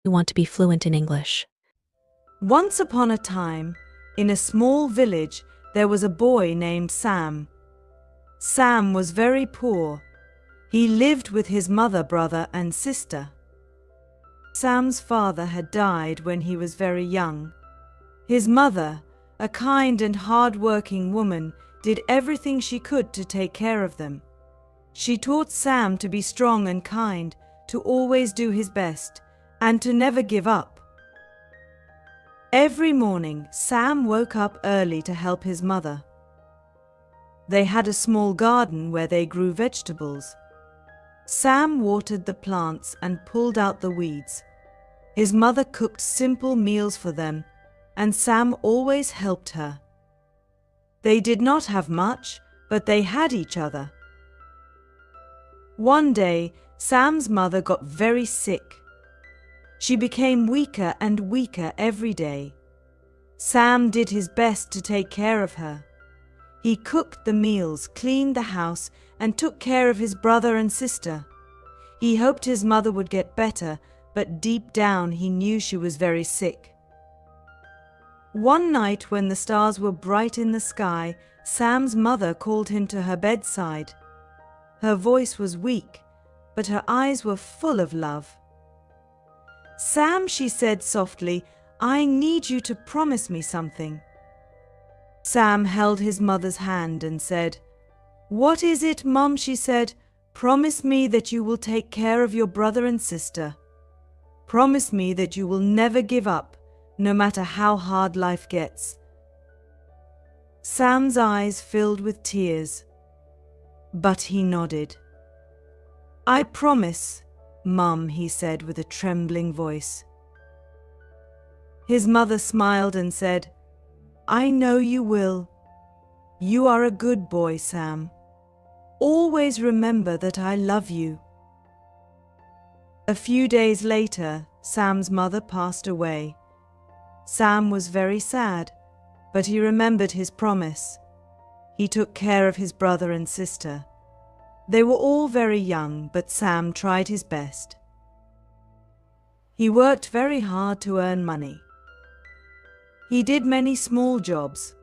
You want to be fluent in English. Once upon a time, in a small village, there was a boy named Sam. Sam was very poor. He lived with his mother, brother, and sister. Sam's father had died when he was very young. His mother, a kind and hard-working woman, did everything she could to take care of them. She taught Sam to be strong and kind, to always do his best, and to never give up. Every morning, Sam woke up early to help his mother. They had a small garden where they grew vegetables. Sam watered the plants and pulled out the weeds. His mother cooked simple meals for them, and Sam always helped her. They did not have much, but they had each other. One day, Sam's mother got very sick. She became weaker and weaker every day. Sam did his best to take care of her. He cooked the meals, cleaned the house, and took care of his brother and sister. He hoped his mother would get better, but deep down he knew she was very sick. One night when the stars were bright in the sky, Sam's mother called him to her bedside. Her voice was weak, but her eyes were full of love. "Sam," she said softly, "I need you to promise me something." Sam held his mother's hand and said, "What is it, Mum?" she said. "Promise me that you will take care of your brother and sister. Promise me that you will never give up, no matter how hard life gets." Sam's eyes filled with tears, but he nodded. "I promise, Mum," he said with a trembling voice. His mother smiled and said, "I know you will. You are a good boy, Sam. Always remember that I love you." A few days later, Sam's mother passed away. Sam was very sad, but he remembered his promise. He took care of his brother and sister. They were all very young, but Sam tried his best. He worked very hard to earn money. He did many small jobs,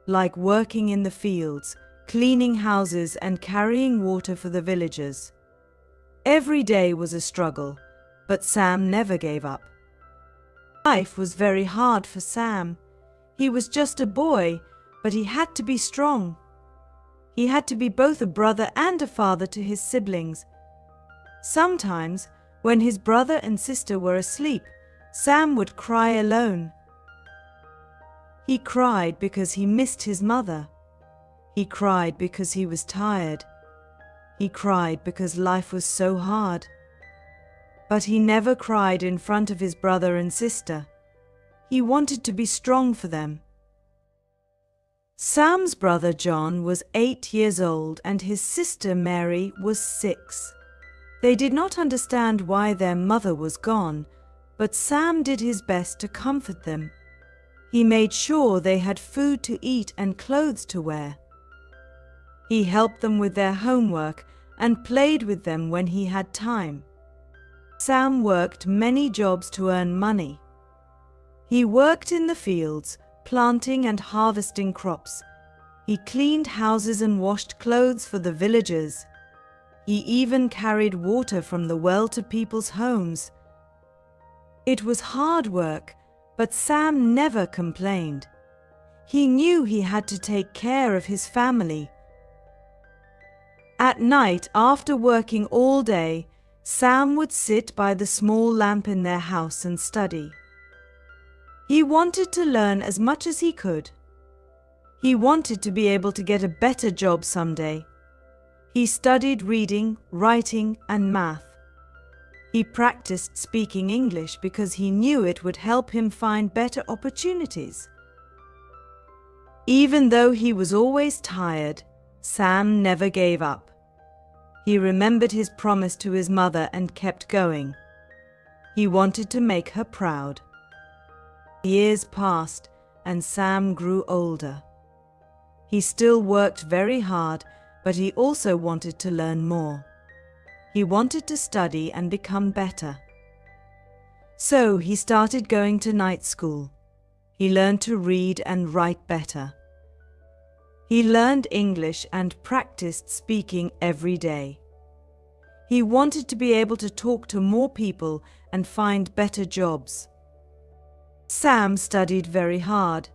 like working in the fields, cleaning houses, and carrying water for the villagers. Every day was a struggle, but Sam never gave up. Life was very hard for Sam. He was just a boy, but he had to be strong. He had to be both a brother and a father to his siblings. Sometimes, when his brother and sister were asleep, Sam would cry alone. He cried because he missed his mother. He cried because he was tired. He cried because life was so hard. But he never cried in front of his brother and sister. He wanted to be strong for them. Sam's brother John was 8 years old and his sister Mary was 6. They did not understand why their mother was gone, but Sam did his best to comfort them. He made sure they had food to eat and clothes to wear. He helped them with their homework and played with them when he had time. Sam worked many jobs to earn money. He worked in the fields, planting and harvesting crops. He cleaned houses and washed clothes for the villagers. He even carried water from the well to people's homes. It was hard work, but Sam never complained. He knew he had to take care of his family. At night, after working all day, Sam would sit by the small lamp in their house and study. He wanted to learn as much as he could. He wanted to be able to get a better job someday. He studied reading, writing, and math. He practiced speaking English because he knew it would help him find better opportunities. Even though he was always tired, Sam never gave up. He remembered his promise to his mother and kept going. He wanted to make her proud. Years passed and Sam grew older. He still worked very hard, but he also wanted to learn more. He wanted to study and become better. So he started going to night school. He learned to read and write better. He learned English and practiced speaking every day. He wanted to be able to talk to more people and find better jobs. Sam studied very hard.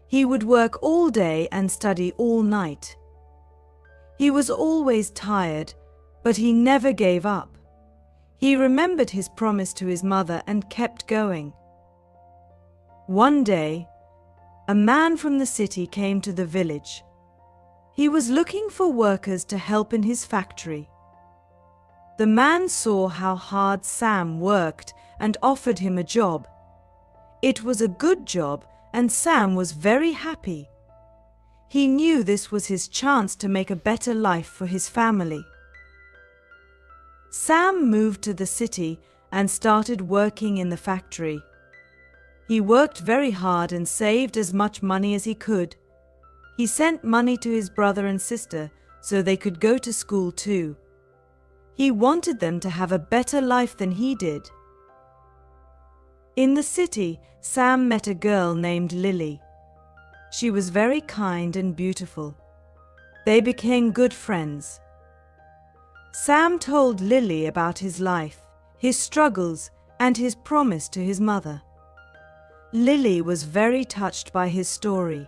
He would work all day and study all night. He was always tired, but he never gave up. He remembered his promise to his mother and kept going. One day, a man from the city came to the village. He was looking for workers to help in his factory. The man saw how hard Sam worked and offered him a job. It was a good job, and Sam was very happy. He knew this was his chance to make a better life for his family. Sam moved to the city and started working in the factory. He worked very hard and saved as much money as he could. He sent money to his brother and sister so they could go to school too. He wanted them to have a better life than he did. In the city, Sam met a girl named Lily. She was very kind and beautiful. They became good friends. Sam told Lily about his life, his struggles, and his promise to his mother. Lily was very touched by his story.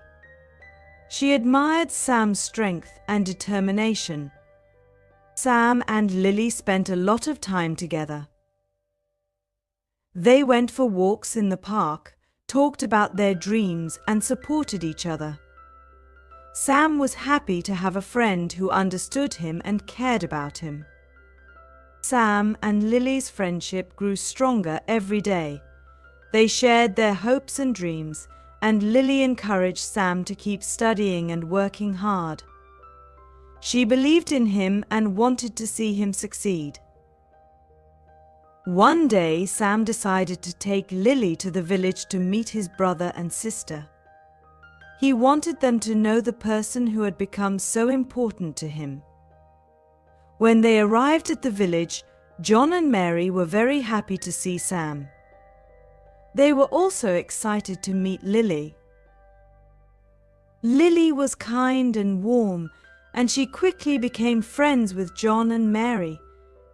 She admired Sam's strength and determination. Sam and Lily spent a lot of time together. They went for walks in the park, talked about their dreams, and supported each other. Sam was happy to have a friend who understood him and cared about him. Sam and Lily's friendship grew stronger every day. They shared their hopes and dreams, and Lily encouraged Sam to keep studying and working hard. She believed in him and wanted to see him succeed. One day, Sam decided to take Lily to the village to meet his brother and sister. He wanted them to know the person who had become so important to him. When they arrived at the village, John and Mary were very happy to see Sam. They were also excited to meet Lily. Lily was kind and warm, and she quickly became friends with John and Mary.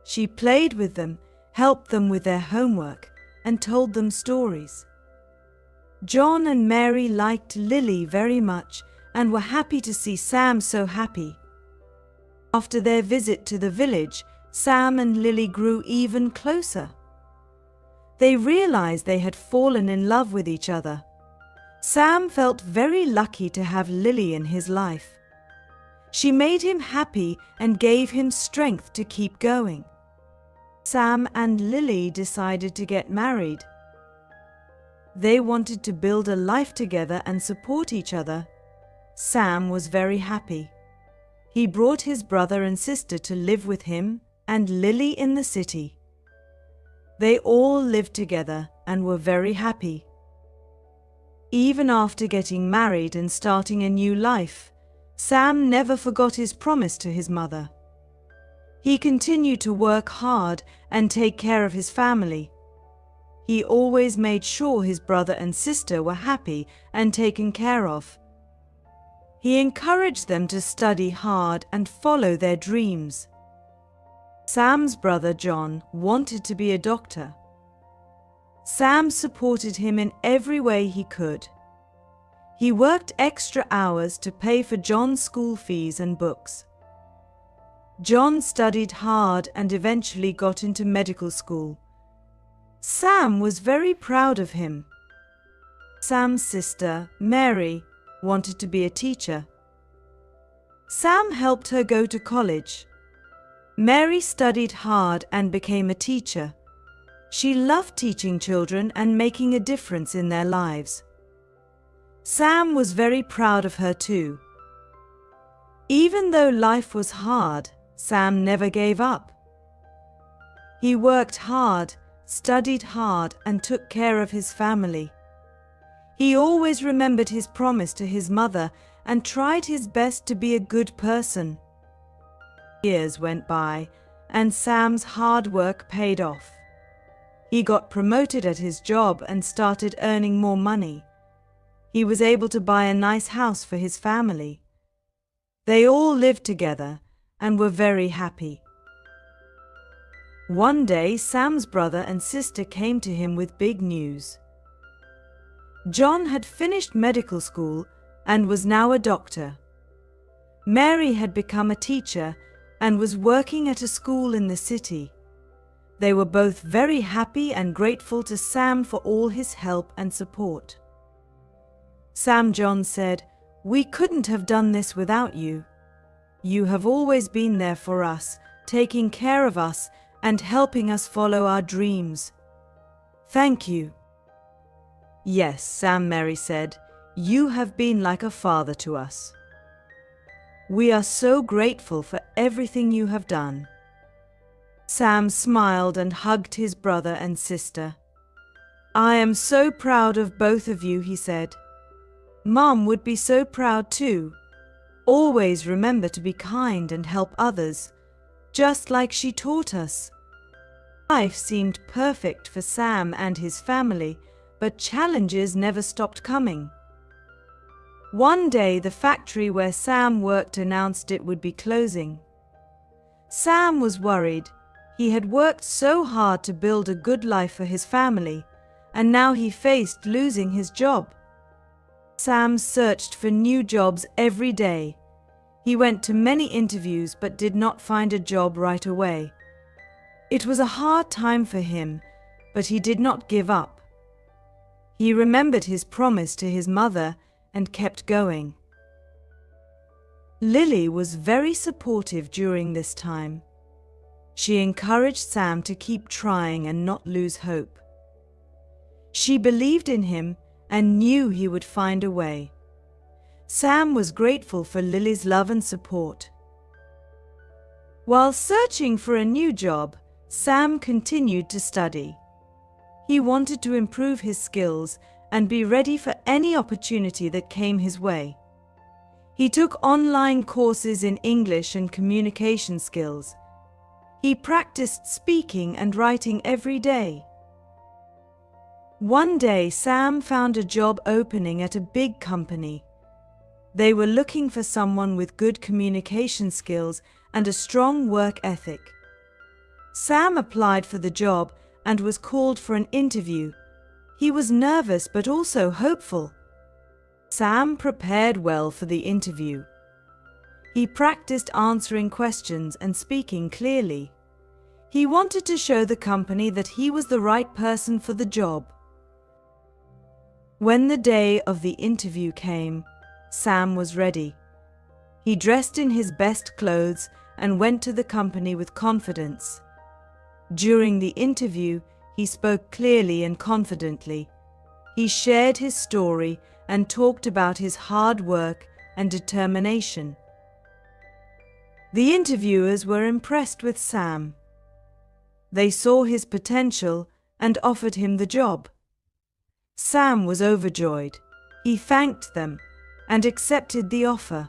She played with them, helped them with their homework, and told them stories. John and Mary liked Lily very much and were happy to see Sam so happy. After their visit to the village, Sam and Lily grew even closer. They realized they had fallen in love with each other. Sam felt very lucky to have Lily in his life. She made him happy and gave him strength to keep going. Sam and Lily decided to get married. They wanted to build a life together and support each other. Sam was very happy. He brought his brother and sister to live with him and Lily in the city. They all lived together and were very happy. Even after getting married and starting a new life, Sam never forgot his promise to his mother. He continued to work hard and take care of his family. He always made sure his brother and sister were happy and taken care of. He encouraged them to study hard and follow their dreams. Sam's brother John wanted to be a doctor. Sam supported him in every way he could. He worked extra hours to pay for John's school fees and books. John studied hard and eventually got into medical school. Sam was very proud of him. Sam's sister, Mary, wanted to be a teacher. Sam helped her go to college. Mary studied hard and became a teacher. She loved teaching children and making a difference in their lives. Sam was very proud of her too. Even though life was hard, Sam never gave up. He worked hard, studied hard, and took care of his family. He always remembered his promise to his mother and tried his best to be a good person. Years went by, and Sam's hard work paid off. He got promoted at his job and started earning more money. He was able to buy a nice house for his family. They all lived together and were very happy. One day, Sam's brother and sister came to him with big news. John had finished medical school and was now a doctor. Mary had become a teacher and was working at a school in the city. They were both very happy and grateful to Sam for all his help and support. Sam John said, "We couldn't have done this without you. You have always been there for us, taking care of us and helping us follow our dreams. Thank you." "Yes," Sam Mary said, "you have been like a father to us. We are so grateful for everything you have done." Sam smiled and hugged his brother and sister. "I am so proud of both of you," he said. "Mom would be so proud too. Always remember to be kind and help others, just like she taught us." Life seemed perfect for Sam and his family, but challenges never stopped coming. One day, the factory where Sam worked announced it would be closing. Sam was worried. He had worked so hard to build a good life for his family, and now he faced losing his job. Sam searched for new jobs every day. He went to many interviews but did not find a job right away. It was a hard time for him, but he did not give up. He remembered his promise to his mother and kept going. Lily was very supportive during this time. She encouraged Sam to keep trying and not lose hope. She believed in him and knew he would find a way. Sam was grateful for Lily's love and support. While searching for a new job, Sam continued to study. He wanted to improve his skills and be ready for any opportunity that came his way. He took online courses in English and communication skills. He practiced speaking and writing every day. One day, Sam found a job opening at a big company. They were looking for someone with good communication skills and a strong work ethic. Sam applied for the job and was called for an interview. He was nervous but also hopeful. Sam prepared well for the interview. He practiced answering questions and speaking clearly. He wanted to show the company that he was the right person for the job. When the day of the interview came, Sam was ready. He dressed in his best clothes and went to the company with confidence. During the interview, he spoke clearly and confidently. He shared his story and talked about his hard work and determination. The interviewers were impressed with Sam. They saw his potential and offered him the job. Sam was overjoyed. He thanked them and accepted the offer.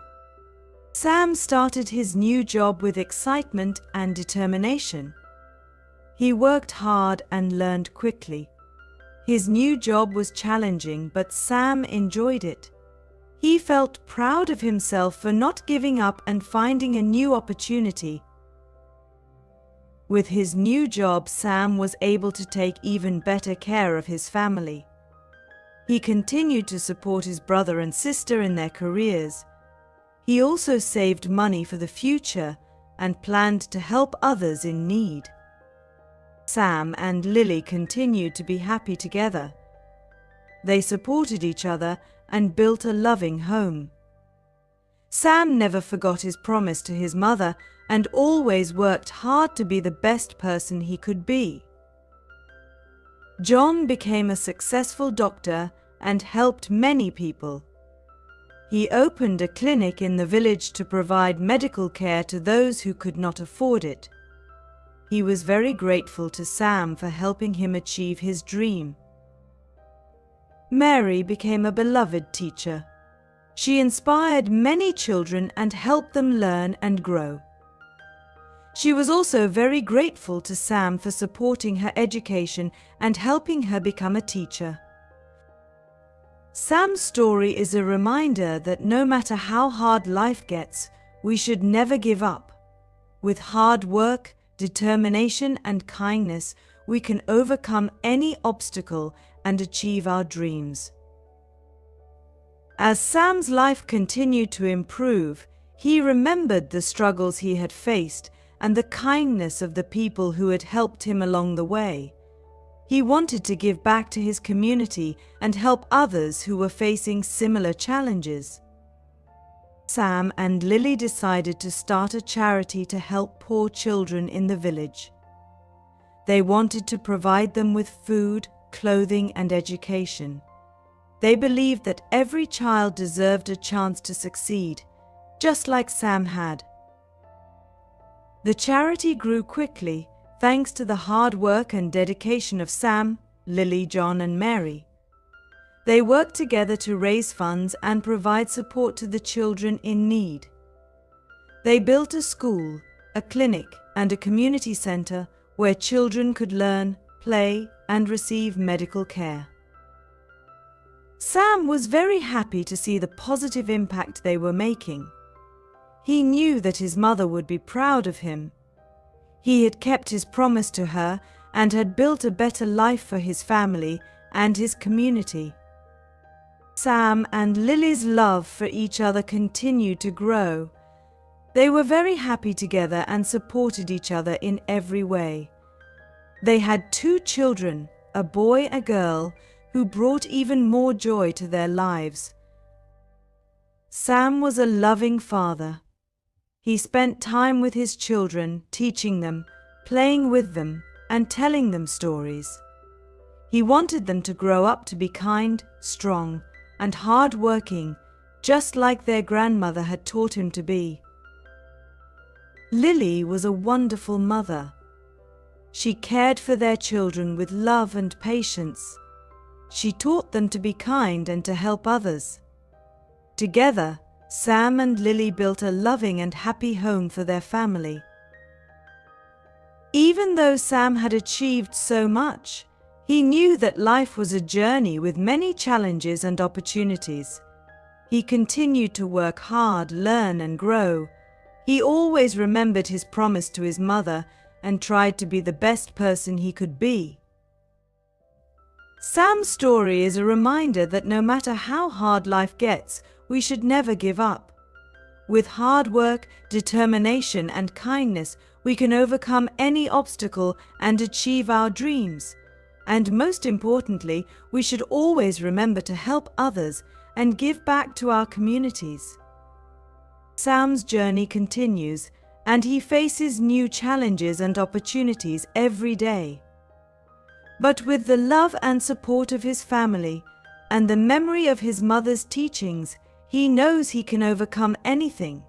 Sam started his new job with excitement and determination. He worked hard and learned quickly. His new job was challenging, but Sam enjoyed it. He felt proud of himself for not giving up and finding a new opportunity. With his new job, Sam was able to take even better care of his family. He continued to support his brother and sister in their careers. He also saved money for the future and planned to help others in need. Sam and Lily continued to be happy together. They supported each other and built a loving home. Sam never forgot his promise to his mother and always worked hard to be the best person he could be. John became a successful doctor and helped many people. He opened a clinic in the village to provide medical care to those who could not afford it. He was very grateful to Sam for helping him achieve his dream. Mary became a beloved teacher. She inspired many children and helped them learn and grow. She was also very grateful to Sam for supporting her education and helping her become a teacher. Sam's story is a reminder that no matter how hard life gets, we should never give up. With hard work, determination, and kindness, we can overcome any obstacle and achieve our dreams. As Sam's life continued to improve, he remembered the struggles he had faced and the kindness of the people who had helped him along the way. He wanted to give back to his community and help others who were facing similar challenges. Sam and Lily decided to start a charity to help poor children in the village. They wanted to provide them with food, clothing, and education. They believed that every child deserved a chance to succeed, just like Sam had. The charity grew quickly, thanks to the hard work and dedication of Sam, Lily, John, and Mary. They worked together to raise funds and provide support to the children in need. They built a school, a clinic, and a community center where children could learn, play, and receive medical care. Sam was very happy to see the positive impact they were making. He knew that his mother would be proud of him. He had kept his promise to her and had built a better life for his family and his community. Sam and Lily's love for each other continued to grow. They were very happy together and supported each other in every way. They had 2 children, a boy and a girl, who brought even more joy to their lives. Sam was a loving father. He spent time with his children, teaching them, playing with them, and telling them stories. He wanted them to grow up to be kind, strong, and hard-working, just like their grandmother had taught him to be. Lily was a wonderful mother. She cared for their children with love and patience. She taught them to be kind and to help others. Together, Sam and Lily built a loving and happy home for their family. Even though Sam had achieved so much, he knew that life was a journey with many challenges and opportunities. He continued to work hard, learn, and grow. He always remembered his promise to his mother and tried to be the best person he could be. Sam's story is a reminder that no matter how hard life gets, we should never give up. With hard work, determination, and kindness, we can overcome any obstacle and achieve our dreams. And most importantly, we should always remember to help others and give back to our communities. Sam's journey continues, and he faces new challenges and opportunities every day. But with the love and support of his family and the memory of his mother's teachings, he knows he can overcome anything.